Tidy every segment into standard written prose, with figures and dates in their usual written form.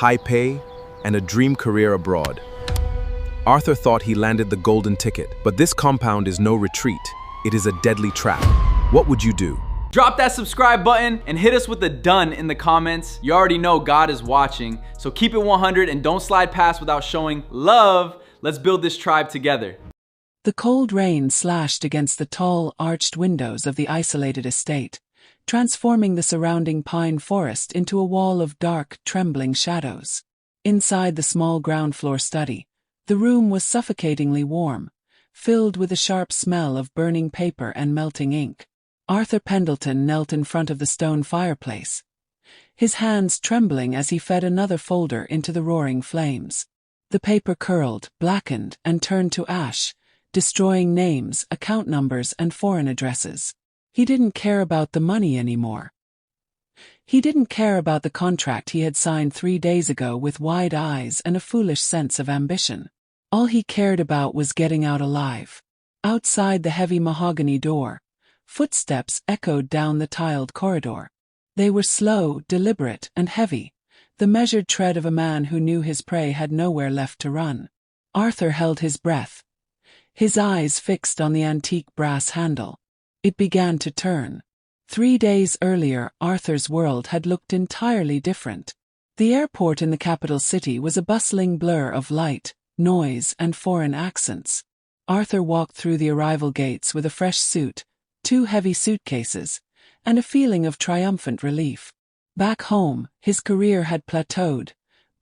high pay, and a dream career abroad. Arthur thought he landed the golden ticket, but this compound is no retreat. It is a deadly trap. What would you do? Drop that subscribe button and hit us with a done in the comments. You already know God is watching, so keep it 100 and don't slide past without showing love. Let's build this tribe together. The cold rain slashed against the tall, arched windows of the isolated estate, transforming the surrounding pine forest into a wall of dark, trembling shadows. Inside the small ground-floor study, the room was suffocatingly warm, filled with a sharp smell of burning paper and melting ink. Arthur Pendleton knelt in front of the stone fireplace, his hands trembling as he fed another folder into the roaring flames. The paper curled, blackened, and turned to ash, destroying names, account numbers, and foreign addresses. He didn't care about the money anymore. He didn't care about the contract he had signed 3 days ago with wide eyes and a foolish sense of ambition. All he cared about was getting out alive. Outside the heavy mahogany door, footsteps echoed down the tiled corridor. They were slow, deliberate, and heavy, the measured tread of a man who knew his prey had nowhere left to run. Arthur held his breath, his eyes fixed on the antique brass handle. It began to turn. 3 days earlier, Arthur's world had looked entirely different. The airport in the capital city was a bustling blur of light, noise, and foreign accents. Arthur walked through the arrival gates with a fresh suit, 2 heavy suitcases, and a feeling of triumphant relief. Back home, his career had plateaued,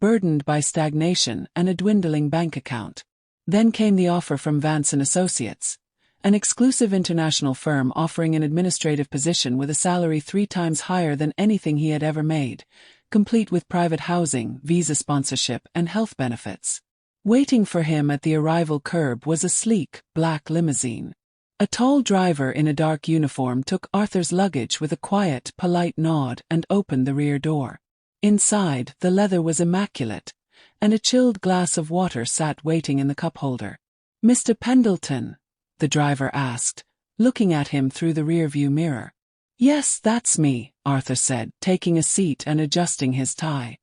burdened by stagnation and a dwindling bank account. Then came the offer from Vance Associates, an exclusive international firm offering an administrative position with a salary 3 times higher than anything he had ever made, complete with private housing, visa sponsorship, and health benefits. Waiting for him at the arrival curb was a sleek, black limousine. A tall driver in a dark uniform took Arthur's luggage with a quiet, polite nod and opened the rear door. Inside, the leather was immaculate, and a chilled glass of water sat waiting in the cup holder. "Mr. Pendleton?" the driver asked, looking at him through the rearview mirror. "Yes, that's me," Arthur said, taking a seat and adjusting his tie.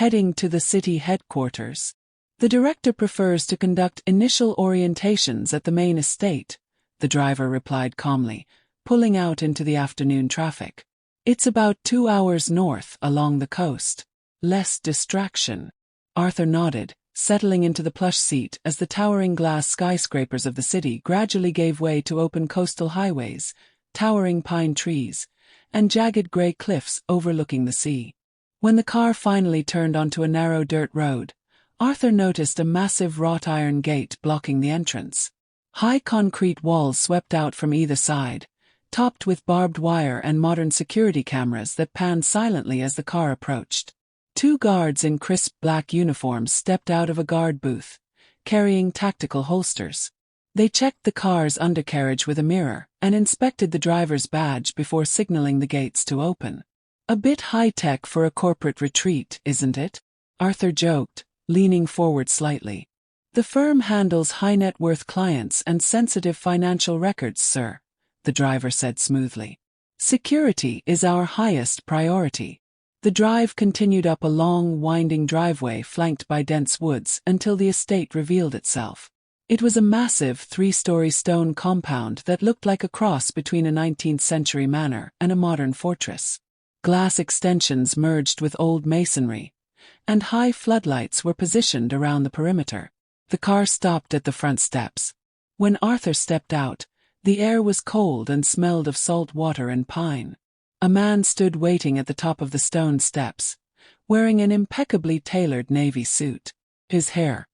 "Heading to the city headquarters. The director prefers to conduct initial orientations at the main estate," the driver replied calmly, pulling out into the afternoon traffic. "It's about 2 hours north along the coast. Less distraction." Arthur nodded, settling into the plush seat as the towering glass skyscrapers of the city gradually gave way to open coastal highways, towering pine trees, and jagged gray cliffs overlooking the sea. When the car finally turned onto a narrow dirt road, Arthur noticed a massive wrought iron gate blocking the entrance. High concrete walls swept out from either side, topped with barbed wire and modern security cameras that panned silently as the car approached. 2 guards in crisp black uniforms stepped out of a guard booth, carrying tactical holsters. They checked the car's undercarriage with a mirror and inspected the driver's badge before signaling the gates to open. "A bit high-tech for a corporate retreat, isn't it?" Arthur joked, leaning forward slightly. "The firm handles high-net-worth clients and sensitive financial records, sir," the driver said smoothly. "Security is our highest priority." The drive continued up a long, winding driveway flanked by dense woods until the estate revealed itself. It was a massive 3-story stone compound that looked like a cross between a 19th-century manor and a modern fortress. Glass extensions merged with old masonry, and high floodlights were positioned around the perimeter. The car stopped at the front steps. When Arthur stepped out, the air was cold and smelled of salt water and pine. A man stood waiting at the top of the stone steps, wearing an impeccably tailored navy suit. His hair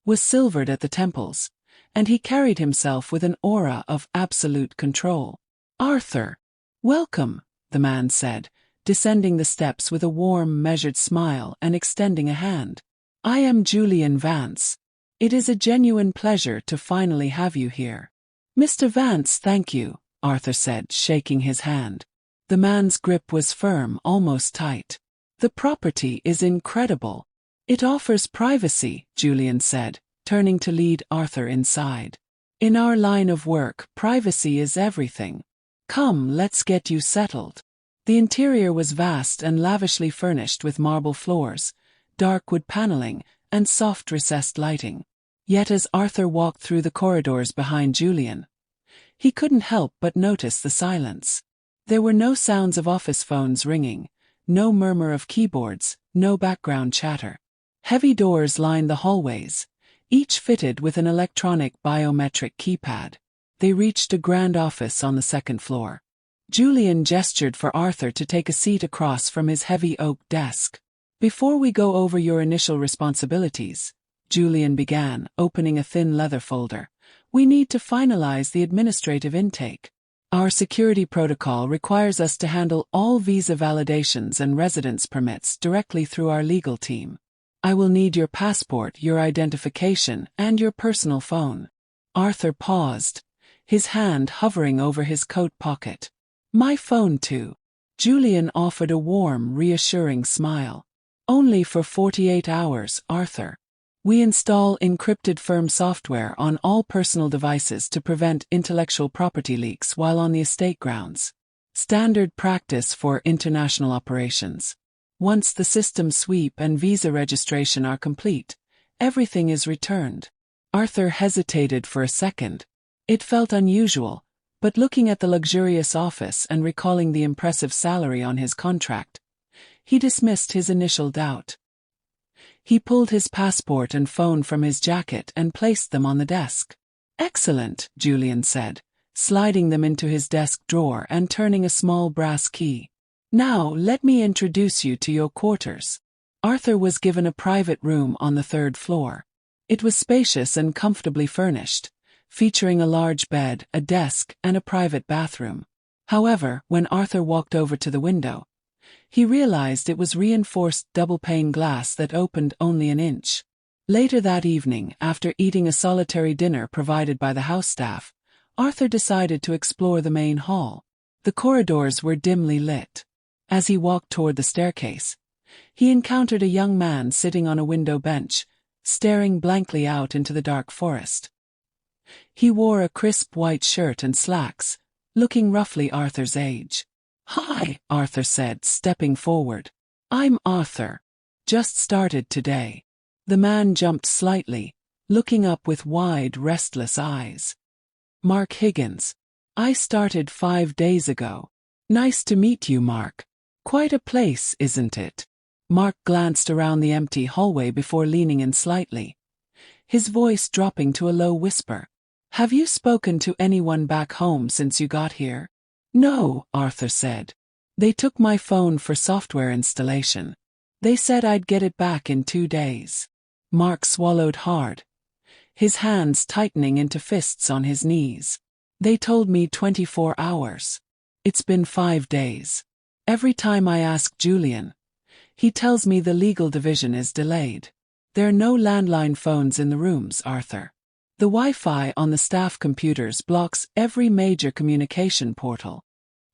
was silvered at the temples, and he carried himself with an aura of absolute control. "Arthur, welcome," the man said, descending the steps with a warm, measured smile and extending a hand. "I am Julian Vance. It is a genuine pleasure to finally have you here." "Mr. Vance, thank you," Arthur said, shaking his hand. The man's grip was firm, almost tight. "The property is incredible. It offers privacy," Julian said, turning to lead Arthur inside. "In our line of work, privacy is everything. Come, let's get you settled." The interior was vast and lavishly furnished with marble floors, dark wood paneling, and soft recessed lighting. Yet as Arthur walked through the corridors behind Julian, he couldn't help but notice the silence. There were no sounds of office phones ringing, no murmur of keyboards, no background chatter. Heavy doors lined the hallways, each fitted with an electronic biometric keypad. They reached a grand office on the second floor. Julian gestured for Arthur to take a seat across from his heavy oak desk. "Before we go over your initial responsibilities," Julian began, opening a thin leather folder, "we need to finalize the administrative intake. Our security protocol requires us to handle all visa validations and residence permits directly through our legal team. I will need your passport, your identification, and your personal phone." Arthur paused, his hand hovering over his coat pocket. "My phone too." Julian offered a warm, reassuring smile. "Only for 48 hours, Arthur. We install encrypted firm software on all personal devices to prevent intellectual property leaks while on the estate grounds. Standard practice for international operations. Once the system sweep and visa registration are complete, everything is returned." Arthur hesitated for a second. It felt unusual, but looking at the luxurious office and recalling the impressive salary on his contract, he dismissed his initial doubt. He pulled his passport and phone from his jacket and placed them on the desk. "Excellent," Julian said, sliding them into his desk drawer and turning a small brass key. "Now let me introduce you to your quarters." Arthur was given a private room on the third floor. It was spacious and comfortably furnished, featuring a large bed, a desk, and a private bathroom. However, when Arthur walked over to the window, he realized it was reinforced double-pane glass that opened only an inch. Later that evening, after eating a solitary dinner provided by the house staff, Arthur decided to explore the main hall. The corridors were dimly lit. As he walked toward the staircase, he encountered a young man sitting on a window bench, staring blankly out into the dark forest. He wore a crisp white shirt and slacks, looking roughly Arthur's age. "Hi," Arthur said, stepping forward. "I'm Arthur. Just started today." The man jumped slightly, looking up with wide, restless eyes. "Mark Higgins. I started 5 days ago." "Nice to meet you, Mark. Quite a place, isn't it?" Mark glanced around the empty hallway before leaning in slightly, his voice dropping to a low whisper. "Have you spoken to anyone back home since you got here?" "No," Arthur said. "They took my phone for software installation. They said I'd get it back in 2 days." Mark swallowed hard, his hands tightening into fists on his knees. "They told me 24 hours. It's been 5 days. Every time I ask Julian, he tells me the legal division is delayed. There are no landline phones in the rooms, Arthur. The Wi-Fi on the staff computers blocks every major communication portal."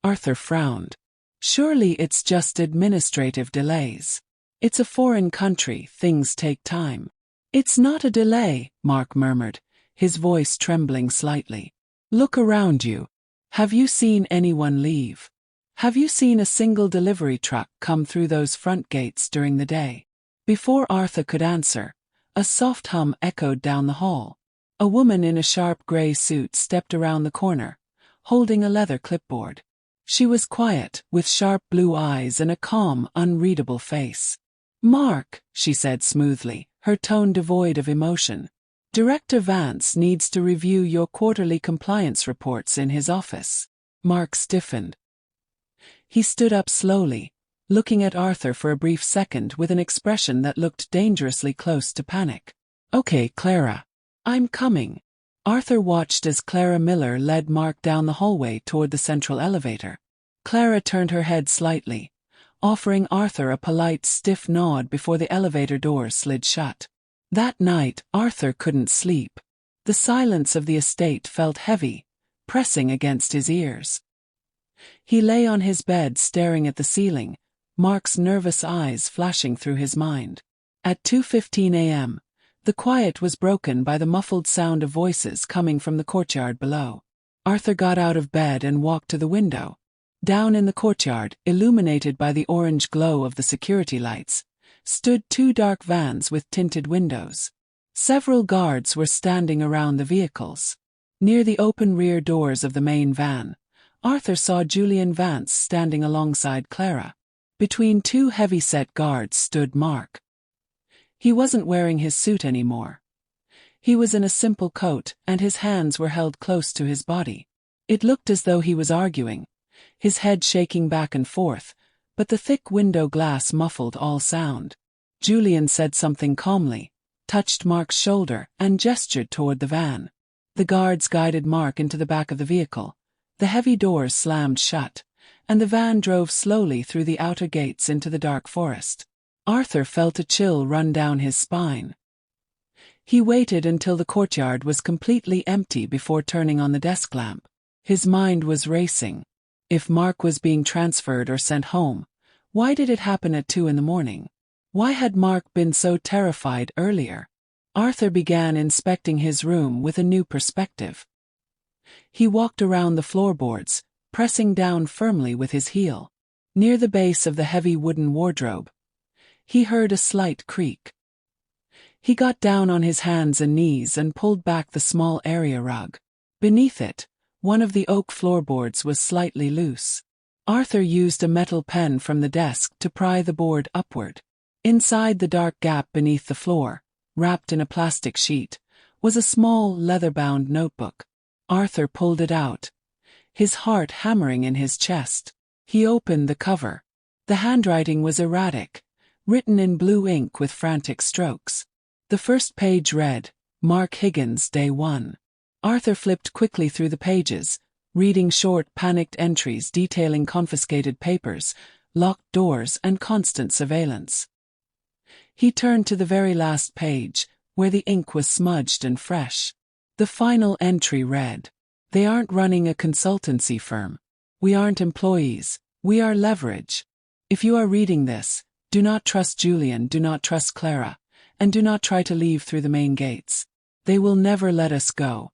Arthur frowned. "Surely it's just administrative delays. It's a foreign country, things take time." "It's not a delay," Mark murmured, his voice trembling slightly. "Look around you. Have you seen anyone leave? Have you seen a single delivery truck come through those front gates during the day?" Before Arthur could answer, a soft hum echoed down the hall. A woman in a sharp gray suit stepped around the corner, holding a leather clipboard. She was quiet, with sharp blue eyes and a calm, unreadable face. "Mark," she said smoothly, her tone devoid of emotion, "Director Vance needs to review your quarterly compliance reports in his office." Mark stiffened. He stood up slowly, looking at Arthur for a brief second with an expression that looked dangerously close to panic. "Okay, Clara. I'm coming." Arthur watched as Clara Miller led Mark down the hallway toward the central elevator. Clara turned her head slightly, offering Arthur a polite, stiff nod before the elevator doors slid shut. That night, Arthur couldn't sleep. The silence of the estate felt heavy, pressing against his ears. He lay on his bed staring at the ceiling, Mark's nervous eyes flashing through his mind. At 2:15 a.m., the quiet was broken by the muffled sound of voices coming from the courtyard below. Arthur got out of bed and walked to the window. Down in the courtyard, illuminated by the orange glow of the security lights, stood two dark vans with tinted windows. Several guards were standing around the vehicles. Near the open rear doors of the main van, Arthur saw Julian Vance standing alongside Clara. Between two heavy-set guards stood Mark. He wasn't wearing his suit anymore. He was in a simple coat, and his hands were held close to his body. It looked as though he was arguing, his head shaking back and forth, but the thick window glass muffled all sound. Julian said something calmly, touched Mark's shoulder, and gestured toward the van. The guards guided Mark into the back of the vehicle. The heavy doors slammed shut, and the van drove slowly through the outer gates into the dark forest. Arthur felt a chill run down his spine. He waited until the courtyard was completely empty before turning on the desk lamp. His mind was racing. If Mark was being transferred or sent home, why did it happen at 2 a.m? Why had Mark been so terrified earlier? Arthur began inspecting his room with a new perspective. He walked around the floorboards, pressing down firmly with his heel. Near the base of the heavy wooden wardrobe, he heard a slight creak. He got down on his hands and knees and pulled back the small area rug. Beneath it, one of the oak floorboards was slightly loose. Arthur used a metal pen from the desk to pry the board upward. Inside the dark gap beneath the floor, wrapped in a plastic sheet, was a small leather-bound notebook. Arthur pulled it out, his heart hammering in his chest. He opened the cover. The handwriting was erratic, written in blue ink with frantic strokes. The first page read, "Mark Higgins, Day 1. Arthur flipped quickly through the pages, reading short, panicked entries detailing confiscated papers, locked doors, and constant surveillance. He turned to the very last page, where the ink was smudged and fresh. The final entry read, "They aren't running a consultancy firm. We aren't employees, we are leverage. If you are reading this, do not trust Julian, do not trust Clara, and do not try to leave through the main gates. They will never let us go."